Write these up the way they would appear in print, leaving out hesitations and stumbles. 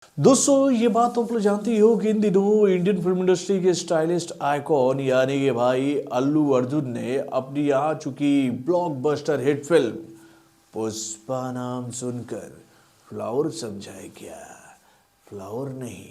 दोस्तों ये बात तो आप लोग जानते ही हो कि इन दिनों इंडियन फिल्म इंडस्ट्री के स्टाइलिस्ट आइकॉन यानी कि भाई अल्लू अर्जुन ने अपनी आ चुकी ब्लॉकबस्टर हिट फिल्म पुष्पा नाम सुनकर फ्लावर समझाए क्या? फ्लावर नहीं,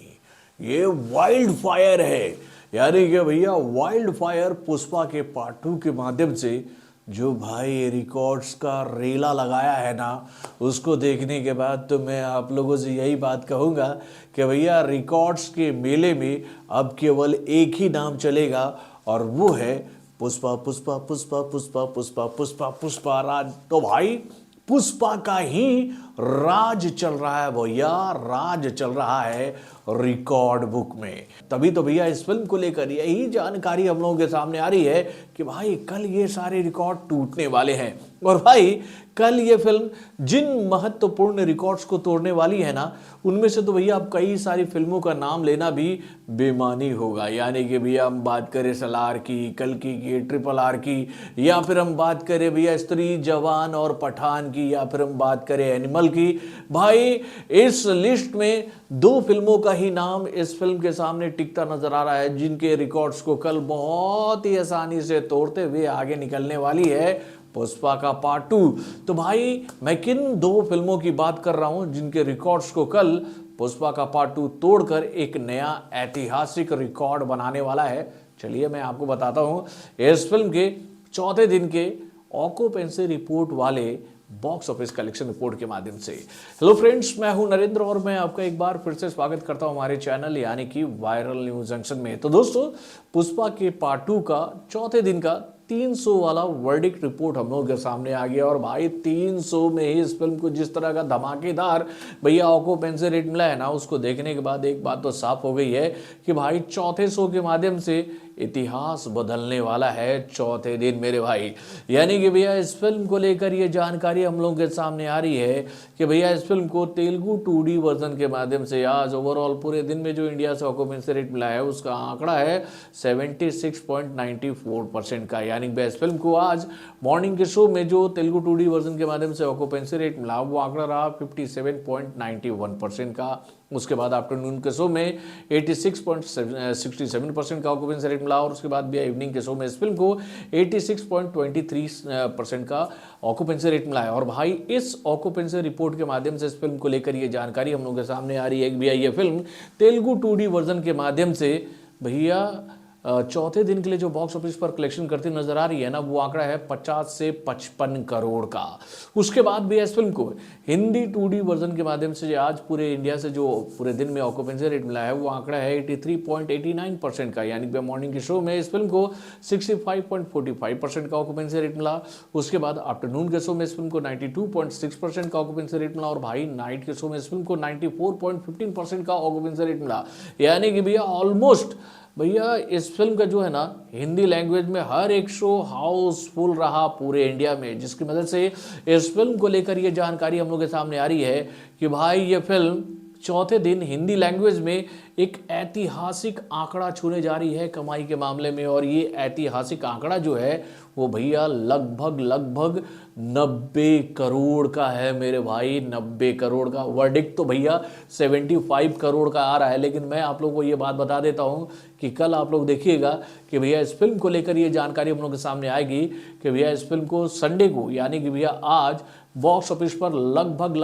ये वाइल्ड फायर है। यानी कि भैया वाइल्ड फायर पुष्पा के पार्ट 2 के माध्यम से जो भाई रिकॉर्ड्स का रेला लगाया है ना, उसको देखने के बाद तो मैं आप लोगों से यही बात कहूँगा कि भैया रिकॉर्ड्स के मेले में अब केवल एक ही नाम चलेगा और वो है पुष्पा पुष्पा पुष्पा पुष्पा पुष्पा पुष्पा पुष्पा राज। तो भाई पुष्पा का ही राज चल रहा है भैया, राज चल रहा है रिकॉर्ड बुक में। तभी तो भैया इस फिल्म को लेकर यही जानकारी हम लोगों के सामने आ रही है कि भाई कल ये सारे रिकॉर्ड टूटने वाले हैं। और भाई कल ये फिल्म जिन महत्वपूर्ण रिकॉर्ड्स को तोड़ने वाली है ना, उनमें से तो भैया अब कई सारी फिल्मों का नाम लेना भी बेमानी होगा। यानी कि भैया हम बात करें सलार की, कल्कि की, ट्रिपल आर की, या फिर हम बात करें भैया स्त्री, जवान और पठान की, या फिर हम बात करें एनिमल की। भाई इस लिस्ट में दो फिल्मों का ही नाम इस फिल्म के सामने टिकता नजर आ रहा है, जिनके रिकॉर्ड्स को कल बहुत ही आसानी से तोड़ते हुए आगे निकलने वाली है पुष्पा का पार्ट 2। तो भाई मैं किन दो फिल्मों की बात कर रहा हूं जिनके रिकॉर्ड्स को कल पुष्पा का पार्ट 2 तोड़कर एक नया ऐतिहासिक रिकॉर्ड बनाने वाला है, चलिए मैं आपको बताता हूं इस फिल्म के चौथे दिन के ऑक्यूपेंसी रिपोर्ट वाले बॉक्स ऑफिस कलेक्शन रिपोर्ट के माध्यम से। हेलो फ्रेंड्स, मैं हूं नरेंद्र और मैं आपका एक बार फिर से स्वागत करता हूं हमारे चैनल यानी कि वायरल न्यूज जंक्शन में। तो दोस्तों पुष्पा के पार्ट 2 का चौथे दिन का 300 वाला वर्डिक्ट रिपोर्ट हम लोगों के सामने आ गया। और भाई 300 में ही इस फिल्म को जिस तरह का धमाकेदार भैया ऑक्यूपेंसी रेट मिला है ना, उसको देखने के बाद एक बात तो साफ हो गई है कि भाई चौथे शो के माध्यम से इतिहास बदलने वाला है चौथे दिन मेरे भाई। यानी कि भैया इस फिल्म को लेकर ये जानकारी हम लोगों के सामने आ रही है कि भैया इस फिल्म को तेलुगु 2D वर्जन के माध्यम से आज ओवरऑल पूरे दिन में जो इंडिया से ऑक्यूपेंसी रेट मिला है उसका आंकड़ा है 76.94% का। यानी कि इस फिल्म को आज मॉर्निंग के शो में जो तेलुगु 2D वर्जन के माध्यम से ऑक्यूपेंसी रेट मिला वो आंकड़ा रहा 57.91% का। उसके बाद आफ्टरनून के शो में 86.67% का ऑक्यूपेंसी रेट मिला और उसके बाद भी इवनिंग के शो में इस फिल्म को 86.23% का ऑक्यूपेंसी रेट मिला है। और भाई इस ऑक्यूपेंसी रिपोर्ट के माध्यम से इस फिल्म को लेकर ये जानकारी हम लोगों के सामने आ रही है कि भैया ये फिल्म तेलुगु 2D वर्जन के माध्यम से भैया चौथे दिन के लिए जो बॉक्स ऑफिस पर कलेक्शन करती नजर आ रही है ना, वो आंकड़ा है 50 से 55 करोड़ का। उसके बाद भी इस फिल्म को हिंदी 2D वर्जन के माध्यम से आज पूरे इंडिया से जो पूरे दिन में ऑक्यूपेंसी रेट मिला है वो आंकड़ा है 83.89% का। यानी कि मॉर्निंग के शो में इस फिल्म को 65.45% का ऑक्यूपेंसी रेट मिला। उसके बाद आफ्टरनून के शो में इस फिल्म को 92.6% का ऑक्यूपेंसी रेट मिला और भाई नाइट के शो में इस फिल्म को 94.15% का ऑक्यूपेंसी रेट मिला। यानी कि भैया ऑलमोस्ट भैया इस फिल्म का जो है ना हिंदी लैंग्वेज में हर एक शो हाउसफुल रहा पूरे इंडिया में, जिसकी मदद से इस फिल्म को लेकर ये जानकारी हम लोग के सामने आ रही है कि भाई ये फिल्म चौथे दिन हिंदी लैंग्वेज में एक ऐतिहासिक आंकड़ा छूने जा रही है कमाई के मामले में। और ये ऐतिहासिक आंकड़ा जो है वो भैया लगभग 90 करोड़ का है मेरे भाई। 90 करोड़ का वर्डिक्ट तो भैया 75 करोड़ का आ रहा है, लेकिन मैं आप लोगों को ये बात बता देता हूँ कि कल आप लोग देखिएगा कि भैया इस फिल्म को लेकर ये जानकारी हम लोग के सामने आएगी कि भैया इस फिल्म को संडे को यानी कि भैया आज बॉक्स ऑफिस पर लगभग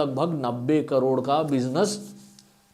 90 करोड़ का बिजनेस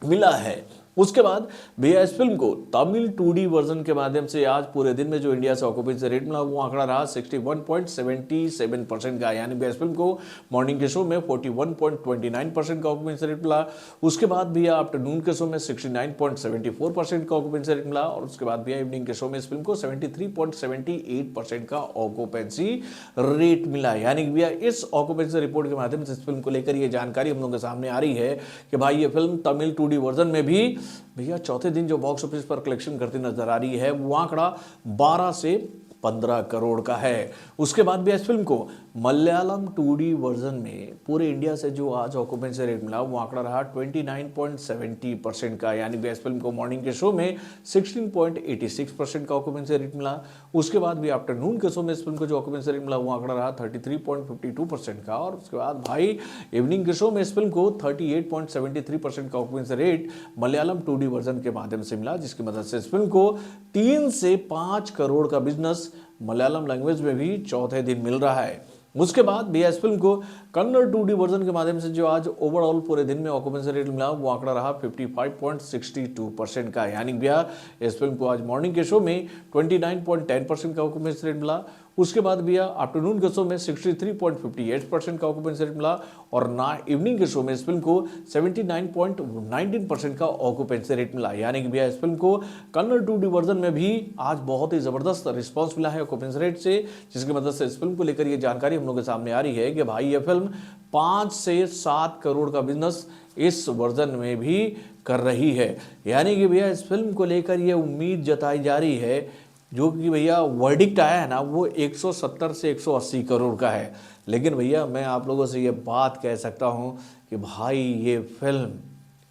मिला है। उसके बाद भैया इस फिल्म को तमिल 2D वर्जन के माध्यम से आज पूरे दिन में जो इंडिया से ऑक्यूपेंसी रेट मिला वो आंकड़ा रहा 61.77% का। यानी भैया इस फिल्म को मॉर्निंग के शो में 41.29% का ऑक्यूपेंसी रेट मिला। उसके बाद भैया आफ्टरनून के शो में 69.74% का ऑक्यूपेंसी रेट मिला और उसके बाद भैया इवनिंग के शो में इस फिल्म को 73.78% का ऑक्यूपेंसी रेट मिला। यानी कि भैया इस ऑक्यूपेंसी रिपोर्ट के माध्यम से इस फिल्म को लेकर ये जानकारी हम लोगों के सामने आ रही है कि भाई ये फिल्म तमिल 2D वर्जन में भी भैया चौथे दिन जो बॉक्स ऑफिस पर कलेक्शन करती नजर आ रही है वो आंकड़ा 12 से 15 करोड़ का है। उसके बाद भी इस फिल्म को मलयालम 2D वर्जन में पूरे इंडिया से जो आज ऑक्यूपेंसी रेट मिला वो आंकड़ा रहा 29.70% का, यानी कि इस फिल्म को मॉर्निंग के शो में 16.86% का ऑक्यूपेंसी रेट मिला। उसके बाद भी आफ्टरनून के शो में इस फिल्म को जो ऑक्यूपेंसी रेट मिला वो आंकड़ा रहा 33.52% का, और उसके बाद भाई इवनिंग के शो में इस फिल्म को 38.73% का occupancy rate Malayalam 2D version के माध्यम से मिला, जिसकी मदद से इस फिल्म को 3 से 5 करोड़ का बिजनेस मलयालम लैंग्वेज में भी चौथे दिन मिल रहा है। उसके बाद भैया इस फिल्म को कन्नड़ 2D वर्जन के माध्यम से जो आज ओवरऑल पूरे दिन में ऑक्यूपेंसी रेट मिला वो आंकड़ा रहा 55.62% का, यानी भैया इस फिल्म को आज मॉर्निंग के शो में 29.10% का ऑक्यूपेंसी रेट मिला। उसके बाद भैया आफ्टरनून के शो में 63.58% का ऑक्यूपेंसी रेट मिला, और ना इवनिंग के शो में इस फिल्म को 79.19% का ऑक्यूपेंसी रेट मिला, यानी कि भैया इस फिल्म को कन्नड़ 2D वर्जन में भी आज बहुत ही जबरदस्त रिस्पांस मिला है ऑक्यूपेंसी रेट से, जिसकी मदद से इस फिल्म को लेकर ये जानकारी हम लोग के सामने आ रही है कि भाई ये फिल्म 5 से 7 करोड़ का बिजनेस इस वर्जन में भी कर रही है। यानी कि भैया इस फिल्म को लेकर ये उम्मीद जताई जा रही है, जो कि भैया वर्डिक्ट आया है ना वो 170 से 180 करोड़ का है। लेकिन भैया मैं आप लोगों से ये बात कह सकता हूँ कि भाई ये फिल्म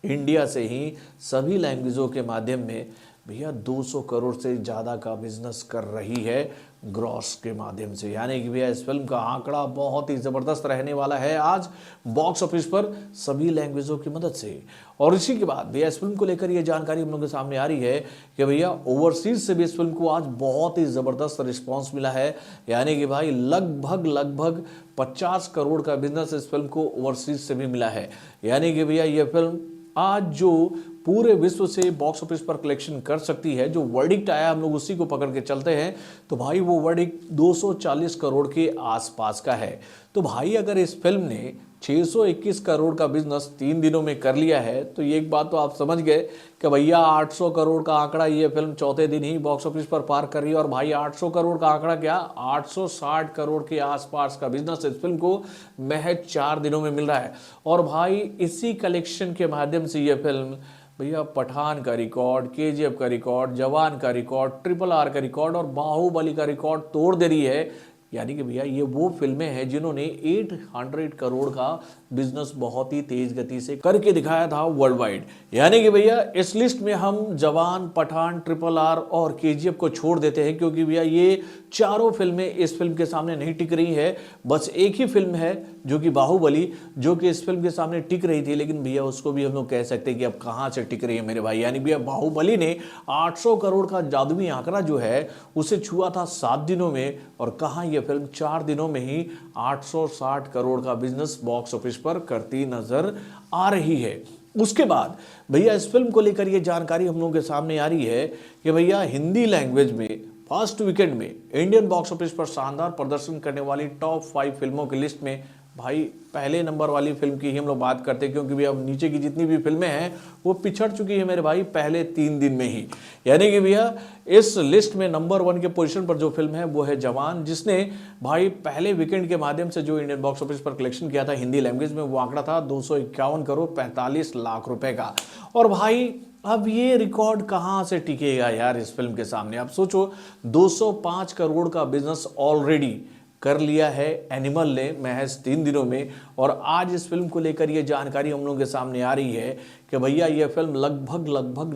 इंडिया से ही सभी लैंग्वेजों के माध्यम में भैया 200 करोड़ से ज़्यादा का बिजनेस कर रही है ग्रॉस के माध्यम से, यानी कि भैया इस फिल्म का आंकड़ा बहुत ही ज़बरदस्त रहने वाला है आज बॉक्स ऑफिस पर सभी लैंग्वेजों की मदद से। और इसी के बाद भैया इस फिल्म को लेकर ये जानकारी हम लोगों के सामने आ रही है कि भैया ओवरसीज से भी इस फिल्म को आज बहुत ही ज़बरदस्त रिस्पॉन्स मिला है, यानी कि भाई लगभग 50 करोड़ का बिजनेस इस फिल्म को ओवरसीज से भी मिला है। यानी कि भैया ये फिल्म आज जो पूरे विश्व से बॉक्स ऑफिस पर कलेक्शन कर सकती है, जो वर्डिक्ट आया हम लोग उसी को पकड़ के चलते हैं, तो भाई वो वर्डिक्ट 240 करोड़ के आसपास का है। तो भाई अगर इस फिल्म ने 621 करोड़ का बिजनेस 3 दिनों में कर लिया है, तो ये एक बात तो आप समझ गए कि भैया 800 करोड़ का आंकड़ा ये फिल्म चौथे दिन ही बॉक्स ऑफिस पर पार कर रही है। और भाई 800 करोड़ का आंकड़ा क्या, 860 करोड़ के आसपास का बिजनेस इस फिल्म को महज 4 दिनों में मिल रहा है। और भाई इसी कलेक्शन के माध्यम से ये फिल्म भैया पठान का रिकॉर्ड, KGF का रिकॉर्ड, जवान का रिकॉर्ड, RRR का रिकॉर्ड और बाहुबली का रिकॉर्ड तोड़ दे रही है। यानी कि भैया ये वो फिल्में हैं जिन्होंने 800 करोड़ का बिजनेस बहुत ही तेज गति से करके दिखाया था वर्ल्ड वाइड। यानी कि भैया इस लिस्ट में हम जवान, पठान, RRR और KGF को छोड़ देते हैं, क्योंकि भैया ये चारों फिल्में इस फिल्म के सामने नहीं टिक रही है। बस एक ही फिल्म है जो कि बाहुबली, जो कि इस फिल्म के सामने टिक रही थी, लेकिन भैया उसको भी हम लोग कह सकते हैं कि अब कहाँ से टिक रही है मेरे भाई। यानी भैया बाहुबली ने 800 करोड़ का जादुई आंकड़ा जो है उसे छुआ था 7 दिनों में, और कहाँ ये फिल्म 4 दिनों में ही 860 करोड़ का बिजनेस बॉक्स ऑफिस पर करती नजर आ रही है। उसके बाद भैया इस फिल्म को लेकर ये जानकारी हम लोगों के सामने आ रही है कि भैया हिंदी लैंग्वेज में फर्स्ट वीकेंड में इंडियन बॉक्स ऑफिस पर शानदार प्रदर्शन करने वाली टॉप 5 फिल्मों की लिस्ट में भाई पहले नंबर वाली फिल्म की ही हम लोग बात करते हैं, क्योंकि भैया अब नीचे की जितनी भी फिल्में हैं वो पिछड़ चुकी है मेरे भाई पहले 3 दिन में ही। यानी कि भैया इस लिस्ट में नंबर 1 के पोजीशन पर जो फिल्म है वो है जवान, जिसने भाई पहले वीकेंड के माध्यम से जो इंडियन बॉक्स ऑफिस पर कलेक्शन किया था हिंदी लैंग्वेज में, वो आंकड़ा था 251 करोड़ 45 लाख रुपए का। और भाई अब ये रिकॉर्ड कहाँ से टिकेगा यार इस फिल्म के सामने। आप सोचो 205 करोड़ का बिजनेस ऑलरेडी कर लिया है एनिमल ने महज 3 दिनों में, और आज इस फिल्म को लेकर ये जानकारी हम लोगों के सामने आ रही है कि भैया ये फिल्म लगभग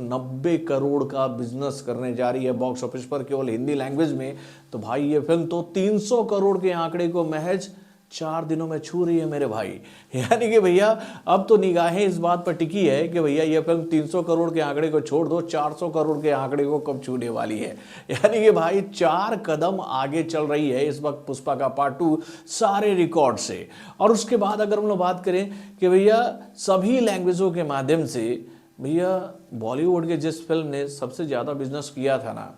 90 करोड़ का बिजनेस करने जा रही है बॉक्स ऑफिस पर केवल हिंदी लैंग्वेज में। तो भाई ये फिल्म तो 300 करोड़ के आंकड़े को महज 4 दिनों में छू रही है मेरे भाई। यानी कि भैया अब तो निगाहें इस बात पर टिकी है कि भैया यह फिल्म 300 करोड़ के आंकड़े को छोड़ दो, 400 करोड़ के आंकड़े को कब छूने वाली है। यानी कि भाई 4 कदम आगे चल रही है इस वक्त पुष्पा का पार्ट 2 सारे रिकॉर्ड से। और उसके बाद अगर हम लोग बात करें कि भैया सभी लैंग्वेजों के माध्यम से भैया बॉलीवुड के जिस फिल्म ने सबसे ज़्यादा बिजनेस किया था ना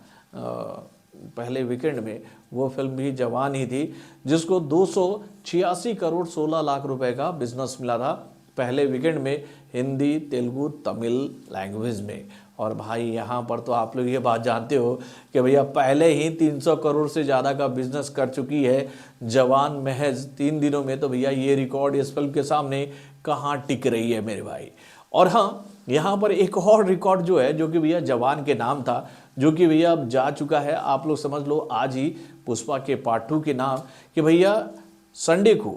पहले वीकेंड में, वो फिल्म भी जवान ही थी, जिसको 286 करोड़ 16 लाख रुपए का बिजनेस मिला था पहले वीकेंड में हिंदी, तेलुगु, तमिल लैंग्वेज में। और भाई यहाँ पर तो आप लोग ये बात जानते हो कि भैया पहले ही 300 करोड़ से ज़्यादा का बिजनेस कर चुकी है जवान महज 3 दिनों में। तो भैया ये रिकॉर्ड इस फिल्म के सामने कहाँ टिक रही है मेरे भाई। और हाँ, यहाँ पर एक और रिकॉर्ड जो है, जो कि भैया जवान के नाम था, जो कि भैया अब जा चुका है, आप लोग समझ लो आज ही पुष्पा के पार्ट 2 के नाम, कि भैया संडे को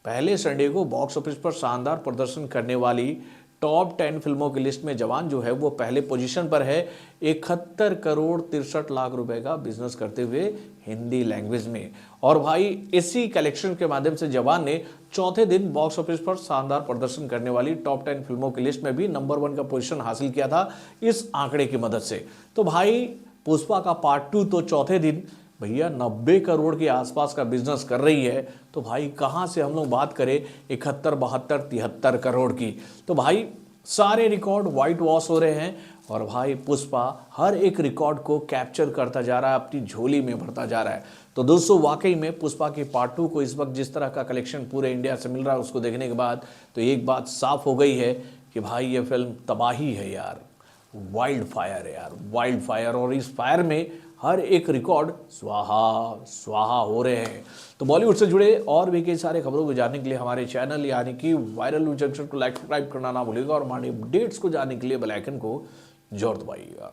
पहले संडे को बॉक्स ऑफिस पर शानदार प्रदर्शन करने वाली टॉप 10 फिल्मों की लिस्ट में जवान जो है वो पहले पोजीशन पर है, 71 करोड़ 63 लाख रुपए का बिजनेस करते हुए हिंदी लैंग्वेज में। और भाई इसी कलेक्शन के माध्यम से जवान ने चौथे दिन बॉक्स ऑफिस पर शानदार प्रदर्शन करने वाली टॉप 10 फिल्मों की लिस्ट में भी नंबर 1 का पोजीशन हासिल किया था इस आंकड़े की मदद से। तो भाई पुष्पा का पार्ट 2 तो चौथे दिन भैया 90 करोड़ के आसपास का बिजनेस कर रही है, तो भाई कहाँ से हम लोग बात करें 71, 72, 73 करोड़ की। तो भाई सारे रिकॉर्ड वाइट वॉश हो रहे हैं और भाई पुष्पा हर एक रिकॉर्ड को कैप्चर करता जा रहा है, अपनी झोली में भरता जा रहा है। तो दोस्तों वाकई में पुष्पा की पार्ट 2 को इस वक्त जिस तरह का कलेक्शन पूरे इंडिया से मिल रहा है उसको देखने के बाद तो एक बात साफ हो गई है कि भाई ये फिल्म तबाही है यार, वाइल्ड फायर है यार, वाइल्ड फायर। और इस फायर में हर एक रिकॉर्ड स्वाहा स्वाहा हो रहे हैं। तो बॉलीवुड से जुड़े और भी कई सारे खबरों को जानने के लिए हमारे चैनल यानी कि वायरल न्यूज जंक्शन को लाइक सब्सक्राइब करना ना भूलिएगा और हमारे अपडेट्स को जानने के लिए बेल आइकन को जरूर दबाइएगा।